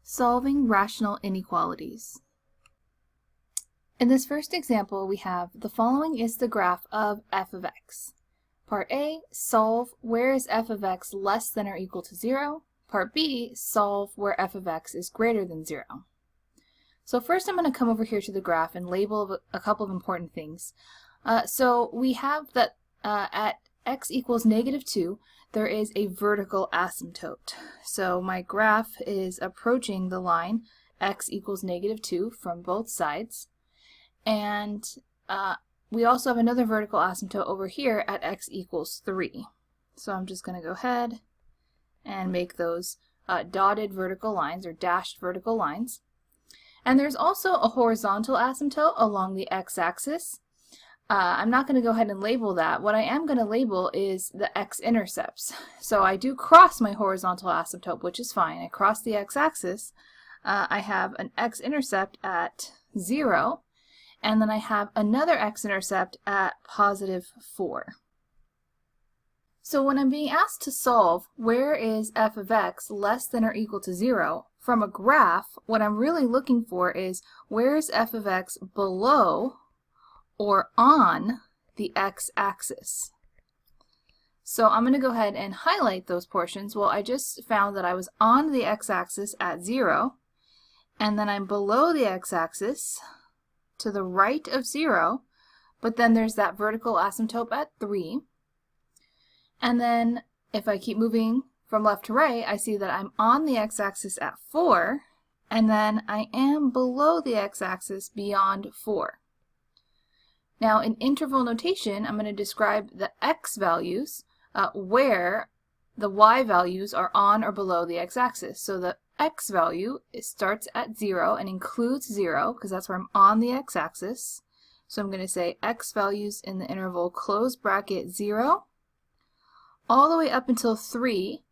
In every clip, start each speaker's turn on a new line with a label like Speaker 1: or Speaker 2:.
Speaker 1: Solving rational inequalities. In this first example, we have the following is the graph of f of x. Part A, solve where is f of x less than or equal to 0. Part B, solve where f of x is greater than 0. So first I'm going to come over here to the graph and label a couple of important things. So we have that at x equals -2, there is a vertical asymptote. So my graph is approaching the line x equals -2 from both sides. And we also have another vertical asymptote over here at x equals 3. So I'm just going to go ahead and make those dotted vertical lines or dashed vertical lines. And there's also a horizontal asymptote along the x-axis. I'm not going to go ahead and label that. What I am going to label is the x-intercepts. So I do cross my horizontal asymptote, which is fine. I cross the x-axis. I have an x-intercept at 0, and then I have another x-intercept at +4. So when I'm being asked to solve where is f of x less than or equal to 0, from a graph, what I'm really looking for is where is f of x below or on the x-axis. So I'm going to go ahead and highlight those portions. Well, I just found that I was on the x-axis at 0, and then I'm below the x-axis to the right of 0, but then there's that vertical asymptote at 3. And then if I keep moving from left to right, I see that I'm on the x-axis at 4, and then I am below the x-axis beyond 4. Now in interval notation, I'm going to describe the x values where the y values are on or below the x-axis. So the x value starts at 0 and includes 0 because that's where I'm on the x-axis. So I'm going to say x values in the interval close bracket 0 all the way up until 3,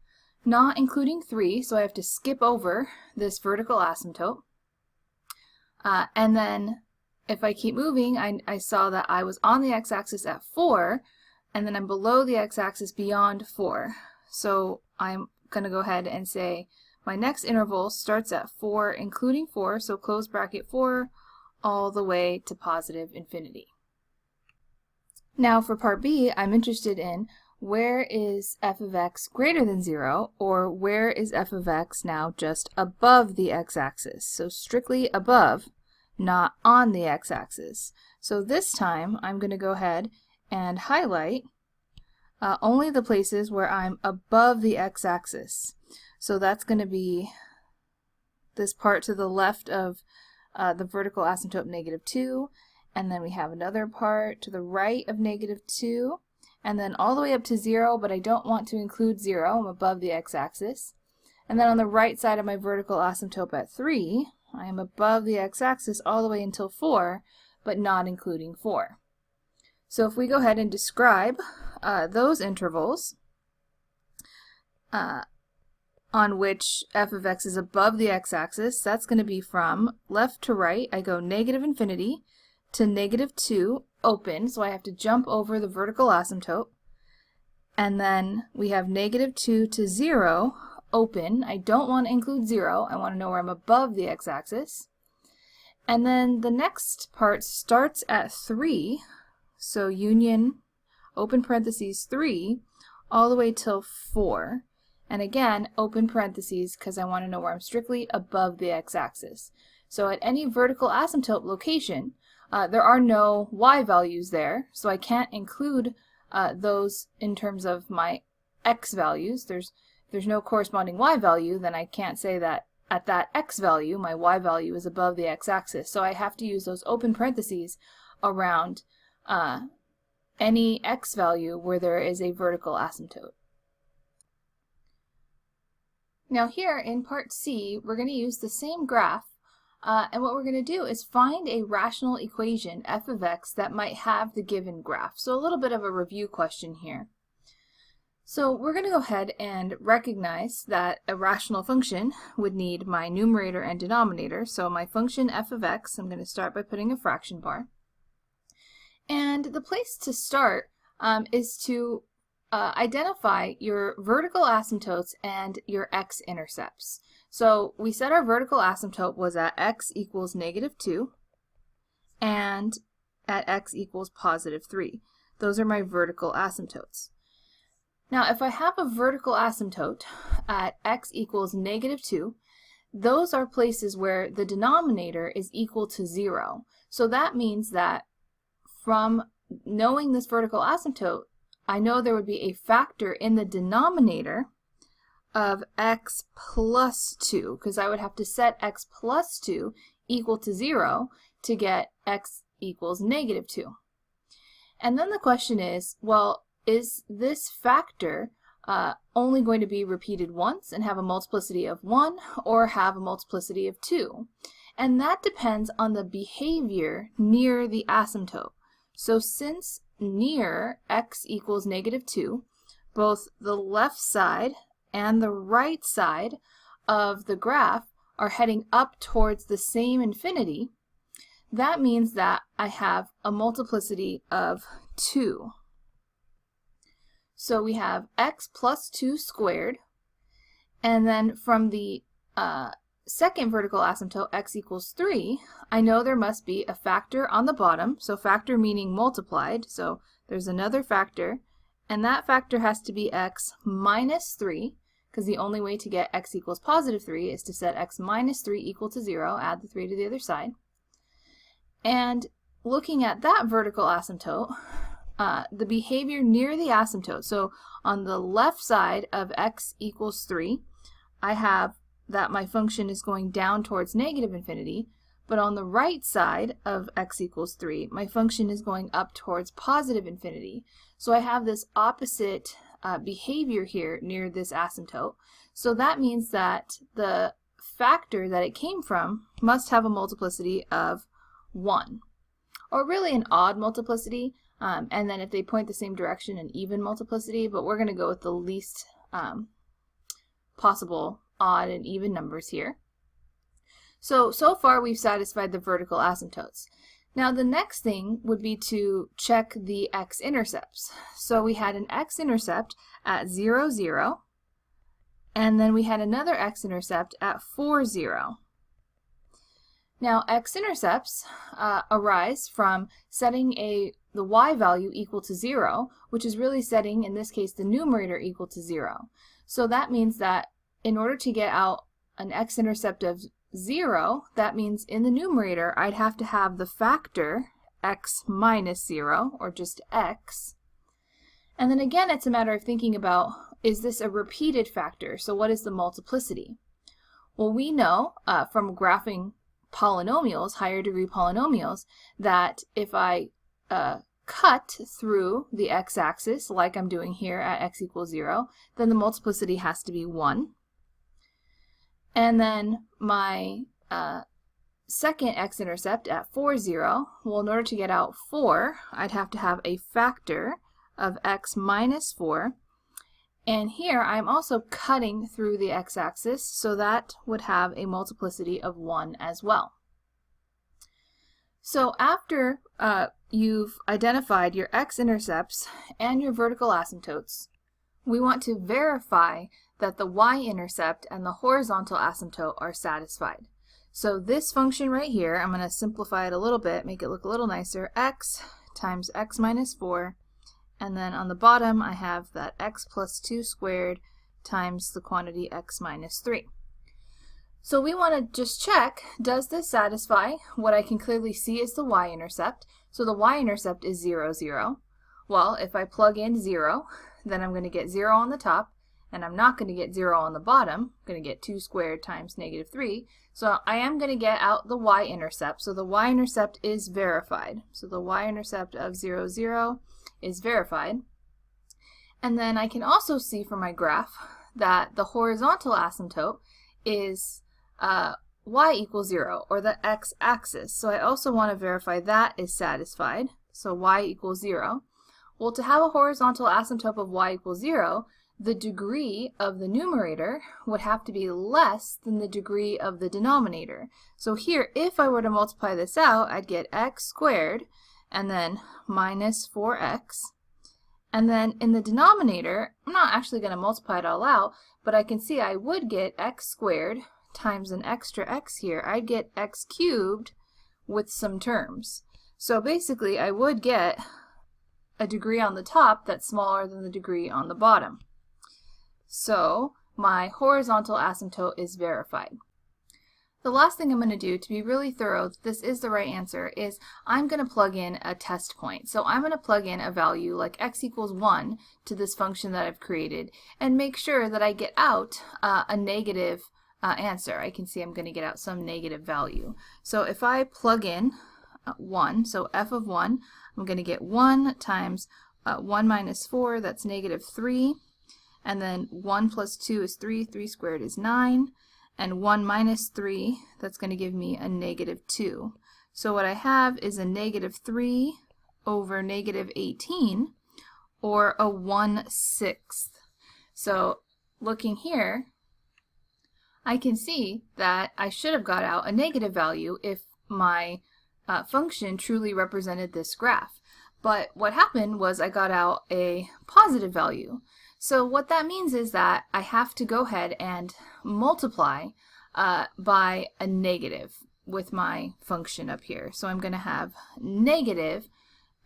Speaker 1: not including 3, so I have to skip over this vertical asymptote. And then if I keep moving, I saw that I was on the x-axis at 4, and then I'm below the x-axis beyond 4. So I'm going to go ahead and say my next interval starts at 4, including 4, so close bracket 4, all the way to +infinity. Now for part B, I'm interested in where is f of x greater than 0, or where is f of x now just above the x-axis? So strictly above, not on the x-axis. So this time I'm going to go ahead and highlight only the places where I'm above the x-axis. So that's going to be this part to the left of the vertical asymptote -2, and then we have another part to the right of -2, and then all the way up to 0, but I don't want to include 0, I'm above the x-axis. And then on the right side of my vertical asymptote at 3, I am above the x-axis all the way until 4, but not including 4. So if we go ahead and describe those intervals on which f of x is above the x-axis, that's going to be from left to right. I go -infinity to -2, open, so I have to jump over the vertical asymptote. And then we have -2 to 0, open. I don't want to include 0. I want to know where I'm above the x-axis. And then the next part starts at 3, so union, open parentheses 3, all the way till 4. And again, open parentheses because I want to know where I'm strictly above the x-axis. So at any vertical asymptote location, there are no y values there, so I can't include those in terms of my x values. There's no corresponding y value, then I can't say that at that x value, my y value is above the x-axis. So I have to use those open parentheses around any x value where there is a vertical asymptote. Now here in part C, we're going to use the same graph, and what we're going to do is find a rational equation, f of x, that might have the given graph. So a little bit of a review question here. So we're going to go ahead and recognize that a rational function would need my numerator and denominator. So my function f of x, I'm going to start by putting a fraction bar. And the place to start is to identify your vertical asymptotes and your x-intercepts. So we said our vertical asymptote was at x equals -2 and at x equals +3. Those are my vertical asymptotes. Now, if I have a vertical asymptote at x equals -2, those are places where the denominator is equal to 0. So that means that from knowing this vertical asymptote, I know there would be a factor in the denominator of x plus 2, because I would have to set x plus 2 equal to 0 to get x equals -2. And then the question is, well, is this factor only going to be repeated once and have a multiplicity of 1 or have a multiplicity of 2? And that depends on the behavior near the asymptote. So since near x equals -2, both the left side and the right side of the graph are heading up towards the same infinity, that means that I have a multiplicity of 2. So we have x plus 2 squared, and then from the second vertical asymptote, x equals 3, I know there must be a factor on the bottom, so factor meaning multiplied, so there's another factor, and that factor has to be x minus 3, because the only way to get x equals +3 is to set x minus 3 equal to 0, add the 3 to the other side. And looking at that vertical asymptote, the behavior near the asymptote, so on the left side of x equals 3, I have that my function is going down towards -infinity, but on the right side of x equals 3, my function is going up towards +infinity. So I have this opposite behavior here near this asymptote. So that means that the factor that it came from must have a multiplicity of 1, or really an odd multiplicity, and then if they point the same direction, an even multiplicity, but we're going to go with the least possible odd and even numbers here. So far we've satisfied the vertical asymptotes. Now the next thing would be to check the x-intercepts. So we had an x-intercept at 0, 0, and then we had another x-intercept at 4, 0. Now x-intercepts arise from setting the y value equal to 0, which is really setting, in this case, the numerator equal to 0. So that means that in order to get out an x-intercept of 0, that means in the numerator I'd have to have the factor x minus 0, or just x. And then again, it's a matter of thinking about, is this a repeated factor? So what is the multiplicity? Well, we know from graphing polynomials, higher degree polynomials, that if I cut through the x-axis like I'm doing here at x equals 0, then the multiplicity has to be 1. And then my second x-intercept at 4, 0, well, in order to get out 4, I'd have to have a factor of x minus 4. And here I'm also cutting through the x-axis, so that would have a multiplicity of 1 as well. So after you've identified your x-intercepts and your vertical asymptotes, we want to verify that the y-intercept and the horizontal asymptote are satisfied. So this function right here, I'm going to simplify it a little bit, make it look a little nicer, x times x minus 4, and then on the bottom I have that x plus 2 squared times the quantity x minus 3. So we want to just check, does this satisfy what I can clearly see is the y-intercept? So the y-intercept is 0, 0. Well, if I plug in 0, then I'm going to get 0 on the top, and I'm not going to get 0 on the bottom. I'm going to get 2 squared times -3. So I am going to get out the y-intercept. So the y-intercept is verified. So the y-intercept of 0, 0 is verified. And then I can also see from my graph that the horizontal asymptote is y equals 0, or the x-axis. So I also want to verify that is satisfied. So y equals 0. Well, to have a horizontal asymptote of y equals 0, the degree of the numerator would have to be less than the degree of the denominator. So here, if I were to multiply this out, I'd get x squared and then minus 4x. And then in the denominator, I'm not actually going to multiply it all out, but I can see I would get x squared times an extra x here, I'd get x cubed with some terms. So basically I would get a degree on the top that's smaller than the degree on the bottom. So my horizontal asymptote is verified. The last thing I'm going to do to be really thorough that this is the right answer is I'm going to plug in a test point. So I'm going to plug in a value like x equals 1 to this function that I've created and make sure that I get out a negative answer. I can see I'm going to get out some negative value. So if I plug in 1, so f of 1, I'm going to get 1 times 1 minus 4, that's negative 3. And then 1 plus 2 is 3, 3 squared is 9. And 1 minus 3, that's going to give me a negative 2. So what I have is a negative 3 over negative 18, or a 1/6. So looking here, I can see that I should have got out a negative value if my function truly represented this graph. But what happened was I got out a positive value. So what that means is that I have to go ahead and multiply by a negative with my function up here. So I'm going to have negative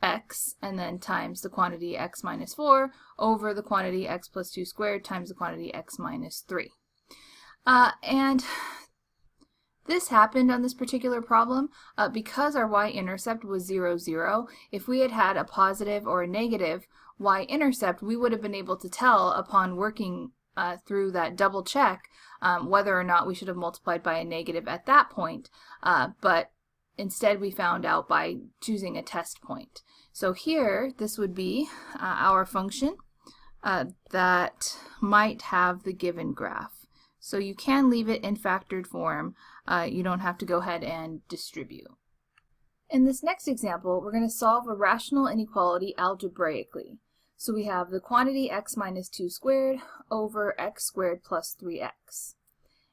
Speaker 1: x and then times the quantity x minus 4 over the quantity x plus 2 squared times the quantity x minus 3. And this happened on this particular problem because our y-intercept was 0, 0. If we had had a positive or a negative y-intercept, we would have been able to tell upon working through that double check whether or not we should have multiplied by a negative at that point, but instead we found out by choosing a test point. So here this would be our function that might have the given graph. So you can leave it in factored form. You don't have to go ahead and distribute. In this next example, we're going to solve a rational inequality algebraically. So we have the quantity x minus 2 squared over x squared plus 3x.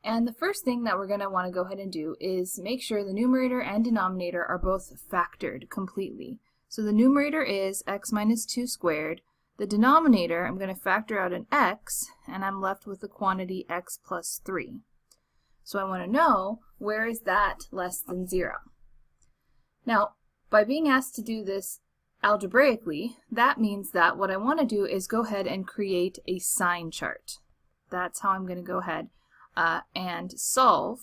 Speaker 1: And the first thing that we're going to want to go ahead and do is make sure the numerator and denominator are both factored completely. So the numerator is x minus 2 squared. The denominator, I'm going to factor out an x, and I'm left with the quantity x plus 3. So I want to know, where is that less than 0? Now, by being asked to do this algebraically, that means that what I want to do is go ahead and create a sign chart. That's how I'm going to go ahead and solve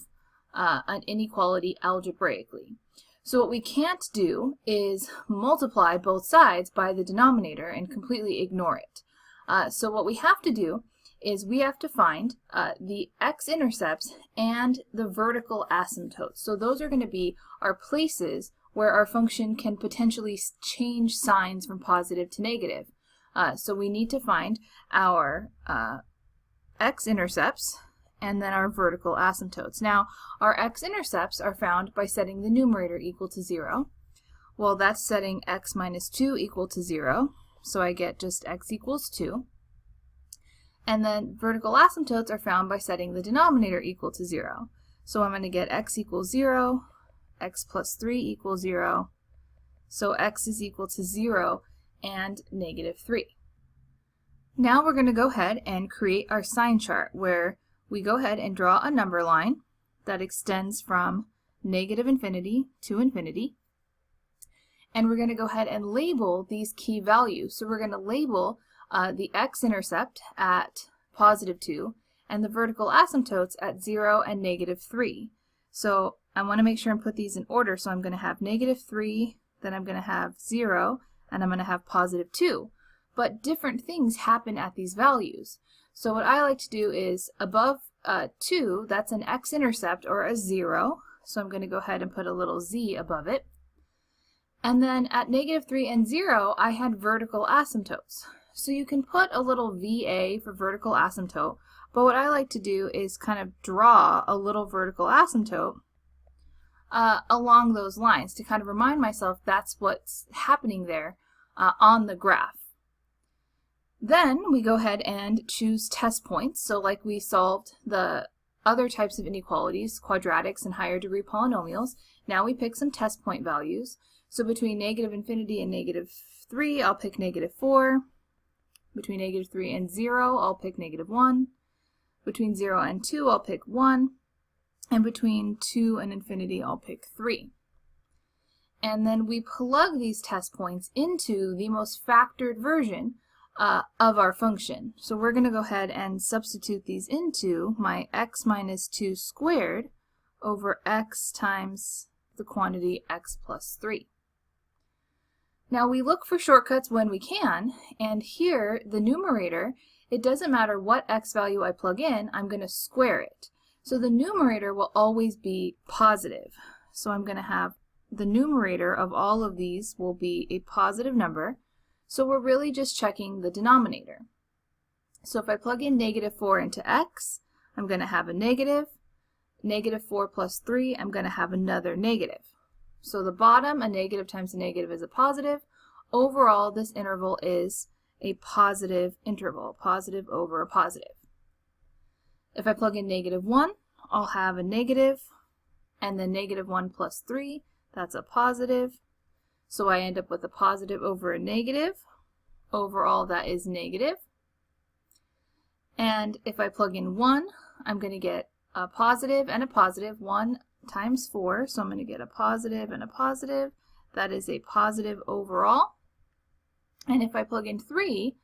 Speaker 1: an inequality algebraically. So what we can't do is multiply both sides by the denominator and completely ignore it. So what we have to do is we have to find the x-intercepts and the vertical asymptotes. So those are going to be our places where our function can potentially change signs from positive to negative. So we need to find our x-intercepts and then our vertical asymptotes. Now, our x-intercepts are found by setting the numerator equal to 0. Well, that's setting x minus 2 equal to 0, so I get just x equals 2. And then vertical asymptotes are found by setting the denominator equal to 0. So I'm going to get x equals 0, x plus 3 equals 0, so x is equal to 0 and negative 3. Now we're going to go ahead and create our sign chart where we go ahead and draw a number line that extends from negative infinity to infinity. And we're going to go ahead and label these key values. So we're going to label the x-intercept at positive 2 and the vertical asymptotes at 0 and negative 3. So I want to make sure and put these in order. So I'm going to have negative 3, then I'm going to have 0, and I'm going to have positive 2. But different things happen at these values. So what I like to do is above 2, that's an x-intercept or a 0. So I'm going to go ahead and put a little z above it. And then at negative 3 and 0, I had vertical asymptotes. So you can put a little VA for vertical asymptote, but what I like to do is kind of draw a little vertical asymptote along those lines to kind of remind myself that's what's happening there on the graph. Then we go ahead and choose test points. So like we solved the other types of inequalities, quadratics and higher degree polynomials, now we pick some test point values. So between negative infinity and negative 3, I'll pick negative 4. Between negative 3 and 0, I'll pick negative 1. Between 0 and 2, I'll pick 1. And between 2 and infinity, I'll pick 3. And then we plug these test points into the most factored version of our function. So we're going to go ahead and substitute these into my x minus 2 squared over x times the quantity x plus 3. Now we look for shortcuts when we can, and here the numerator, it doesn't matter what x value I plug in, I'm going to square it. So the numerator will always be positive. So I'm going to have the numerator of all of these will be a positive number. So we're really just checking the denominator. So if I plug in negative 4 into x, I'm going to have a negative. Negative 4 plus 3, I'm going to have another negative. So the bottom, a negative times a negative is a positive. Overall, this interval is a positive interval, positive over a positive. If I plug in negative 1, I'll have a negative, and then negative 1 plus 3, that's a positive. So I end up with a positive over a negative. Overall, that is negative. And if I plug in 1, I'm going to get a positive and a positive. 1 times 4, so I'm going to get a positive and a positive. That is a positive overall. And if I plug in 3,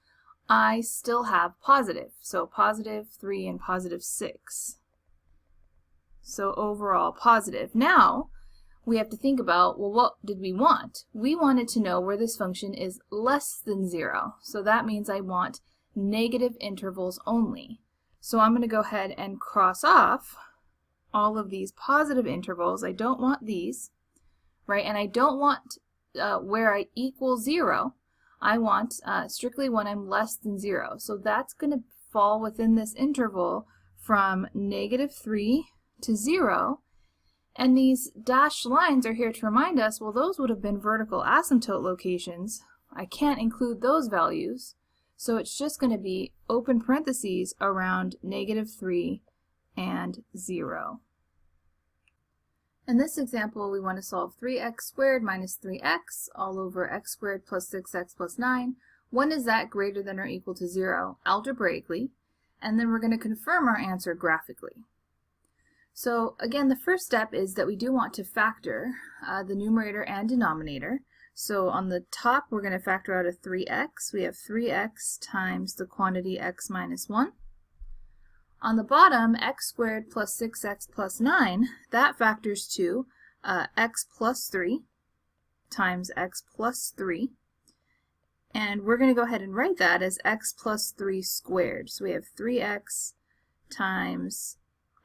Speaker 1: I still have positive. So positive 3 and positive 6. So overall positive. Now, we have to think about, well, what did we want? We wanted to know where this function is less than 0. So that means I want negative intervals only. So I'm going to go ahead and cross off all of these positive intervals. I don't want these, right? And I don't want where I equal 0. I want strictly when I'm less than 0. So that's going to fall within this interval from negative 3 to 0. And these dashed lines are here to remind us, well, those would have been vertical asymptote locations. I can't include those values. So it's just going to be open parentheses around negative 3 and 0. In this example, we want to solve 3x squared minus 3x all over x squared plus 6x plus 9. When is that greater than or equal to 0? Algebraically. And then we're going to confirm our answer graphically. So again, the first step is that we do want to factor the numerator and denominator. So on the top, we're going to factor out a 3x. We have 3x times the quantity x minus 1. On the bottom, x squared plus 6x plus 9, that factors to x plus 3 times x plus 3. And we're going to go ahead and write that as x plus 3 squared. So we have 3x times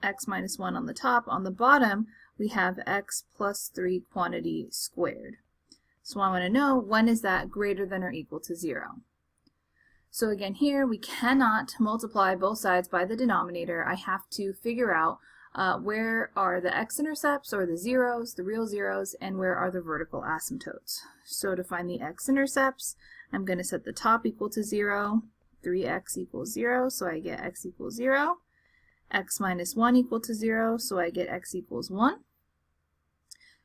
Speaker 1: x minus 1 on the top. On the bottom, we have x plus 3 quantity squared. So I want to know, when is that greater than or equal to 0? So again here, we cannot multiply both sides by the denominator. I have to figure out where are the x-intercepts, or the zeros, the real zeros, and where are the vertical asymptotes. So to find the x-intercepts, I'm going to set the top equal to 0, 3x equals 0, so I get x equals 0. X minus 1 equal to 0, so I get x equals 1.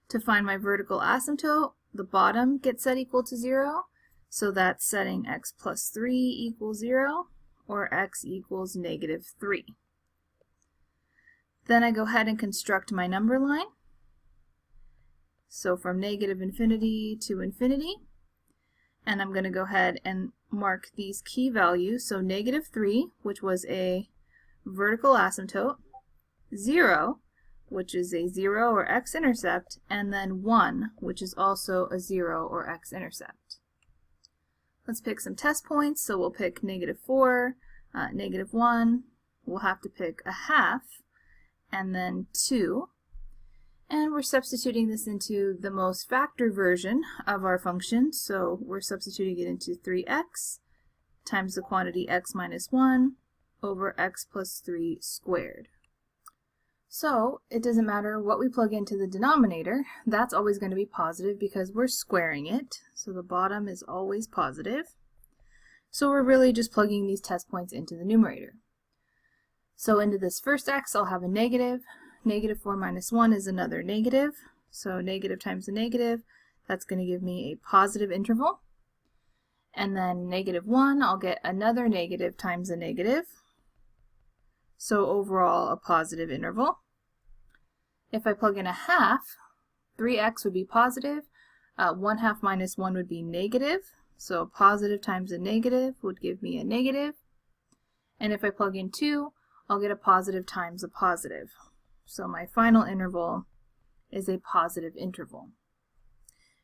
Speaker 1: To find my vertical asymptote, the bottom gets set equal to 0, so that's setting x plus 3 equals 0, or x equals negative 3. Then I go ahead and construct my number line. So from negative infinity to infinity, and I'm going to go ahead and mark these key values. So negative 3, which was a vertical asymptote, 0, which is a 0 or x-intercept, and then 1, which is also a 0 or x-intercept. Let's pick some test points. So we'll pick negative 4, negative 1, we'll have to pick a half, and then 2. And we're substituting this into the most factored version of our function. So we're substituting it into 3x times the quantity x minus 1 over x plus 3 squared. So it doesn't matter what we plug into the denominator, that's always going to be positive because we're squaring it. So the bottom is always positive. So we're really just plugging these test points into the numerator. So into this first x, I'll have a negative. Negative 4 minus 1 is another negative. So negative times a negative, that's going to give me a positive interval. And then negative 1, I'll get another negative times a negative. So overall, a positive interval. If I plug in a half, 3x would be positive, 1 half minus 1 would be negative, so positive times a negative would give me a negative. And if I plug in 2, I'll get a positive times a positive. So my final interval is a positive interval.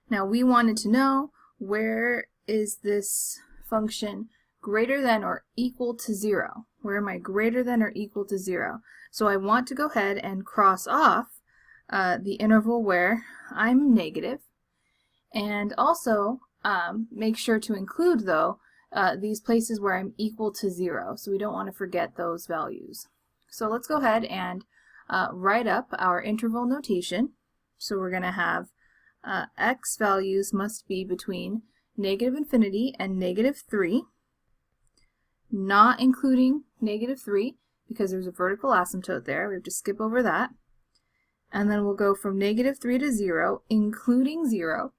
Speaker 1: Now we wanted to know, where is this function greater than or equal to 0? Where am I greater than or equal to 0? So I want to go ahead and cross off the interval where I'm negative, and also make sure to include, though, these places where I'm equal to 0, so we don't want to forget those values. So let's go ahead and write up our interval notation. So we're going to have x values must be between negative infinity and negative 3, not including negative 3 because there's a vertical asymptote there. We have to skip over that. And then we'll go from negative 3 to 0, including 0.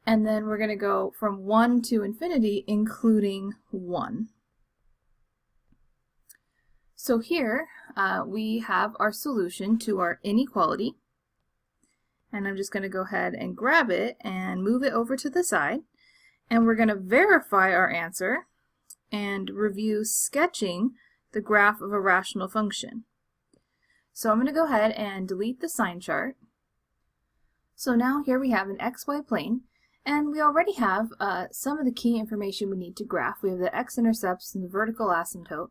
Speaker 1: And then we're going to go from 1 to infinity, including 1. So here we have our solution to our inequality. And I'm just going to go ahead and grab it and move it over to the side. And we're going to verify our answer and review sketching the graph of a rational function. So I'm going to go ahead and delete the sign chart. So now here we have an xy plane, and we already have some of the key information we need to graph. We have the x-intercepts and the vertical asymptote.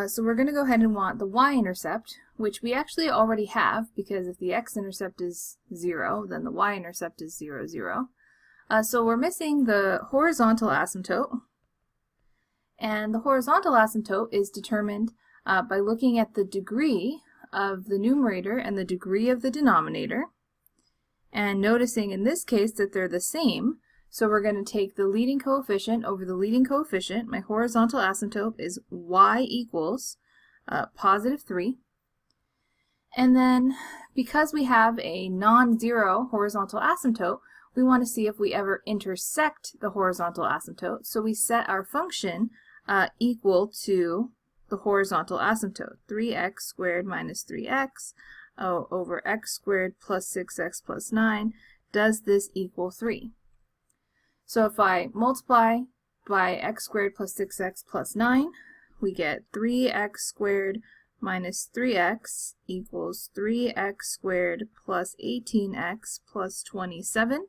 Speaker 1: So we're going to go ahead and want the y-intercept, which we actually already have, because if the x-intercept is 0, then the y-intercept is 0, 0. So we're missing the horizontal asymptote, and the horizontal asymptote is determined by looking at the degree of the numerator and the degree of the denominator, and noticing in this case that they're the same. So we're going to take the leading coefficient over the leading coefficient. My horizontal asymptote is y equals positive 3. And then because we have a non-zero horizontal asymptote, we want to see if we ever intersect the horizontal asymptote. So we set our function equal to the horizontal asymptote, 3x squared minus 3x over x squared plus 6x plus 9. Does this equal 3? So if I multiply by x squared plus 6x plus 9, we get 3x squared minus 3x equals 3x squared plus 18x plus 27.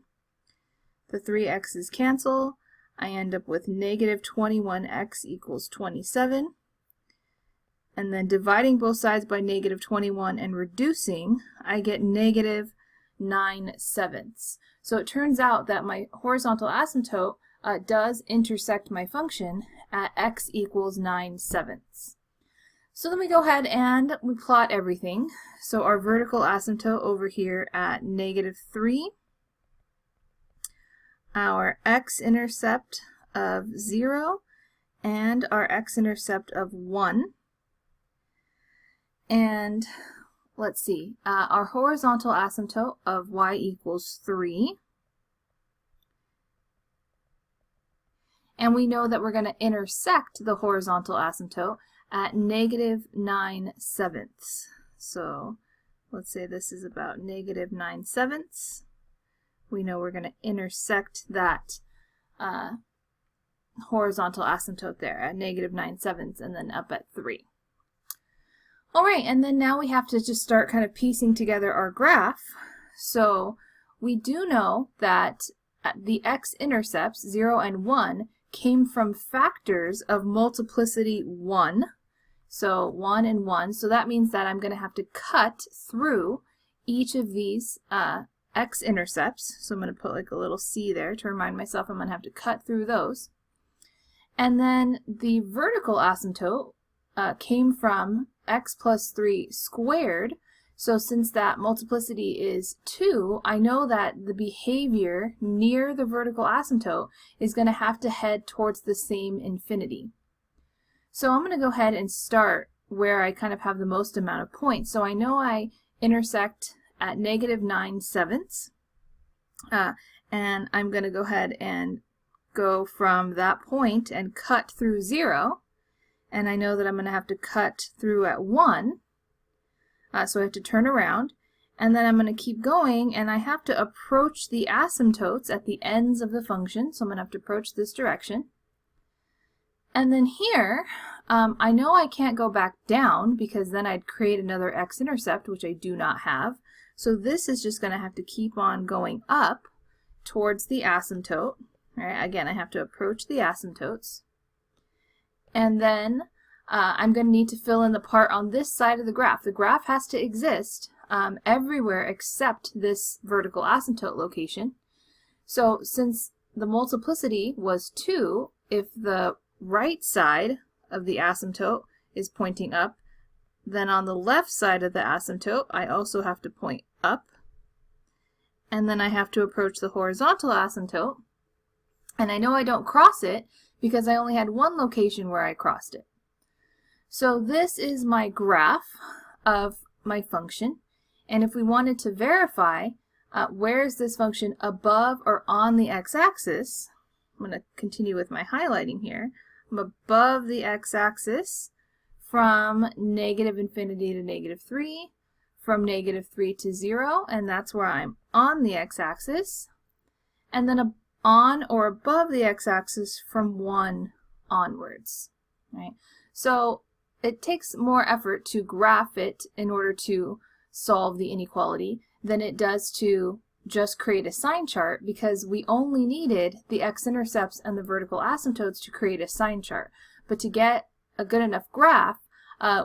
Speaker 1: The 3x's cancel. I end up with negative 21x equals 27. And then dividing both sides by negative 21 and reducing, I get negative 9/7. So it turns out that my horizontal asymptote does intersect my function at x equals 9/7. So then we go ahead and we plot everything. So our vertical asymptote over here at negative 3, our x-intercept of 0, and our x-intercept of 1. And let's see, our horizontal asymptote of y equals 3. And we know that we're going to intersect the horizontal asymptote at negative 9/7. So let's say this is about negative 9/7. We know we're going to intersect that horizontal asymptote there at negative 9/7 and then up at 3. All right, and then now we have to just start kind of piecing together our graph. So we do know that the x-intercepts, 0 and 1, came from factors of multiplicity 1. So 1 and 1. So that means that I'm going to have to cut through each of these x-intercepts. So I'm going to put like a little C there to remind myself I'm going to have to cut through those. And then the vertical asymptote came from x plus 3 squared. So since that multiplicity is 2, I know that the behavior near the vertical asymptote is going to have to head towards the same infinity. So I'm going to go ahead and start where I kind of have the most amount of points. So I know I intersect at negative 9/7, and I'm going to go ahead and go from that point and cut through 0. And I know that I'm going to have to cut through at 1. So I have to turn around, and then I'm going to keep going, and I have to approach the asymptotes at the ends of the function. So I'm going to have to approach this direction. And then here, I know I can't go back down because then I'd create another x-intercept, which I do not have. So this is just going to have to keep on going up towards the asymptote. All right, again, I have to approach the asymptotes. And then I'm going to need to fill in the part on this side of the graph. The graph has to exist everywhere except this vertical asymptote location. So since the multiplicity was 2, if the right side of the asymptote is pointing up, then on the left side of the asymptote, I also have to point up. And then I have to approach the horizontal asymptote. And I know I don't cross it because I only had one location where I crossed it. So this is my graph of my function. And if we wanted to verify where is this function above or on the x-axis, I'm going to continue with my highlighting here. I'm above the x-axis from -infinity to -3, from -3 to 0, and that's where I'm on the x-axis, and then on or above the x-axis from 1 onwards. Right? So it takes more effort to graph it in order to solve the inequality than it does to just create a sign chart, because we only needed the x-intercepts and the vertical asymptotes to create a sign chart. But to get a good enough graph,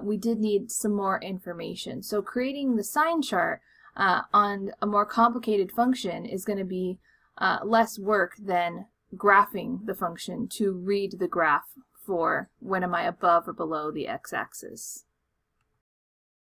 Speaker 1: we did need some more information. So creating the sign chart on a more complicated function is going to be less work than graphing the function to read the graph for when am I above or below the x-axis.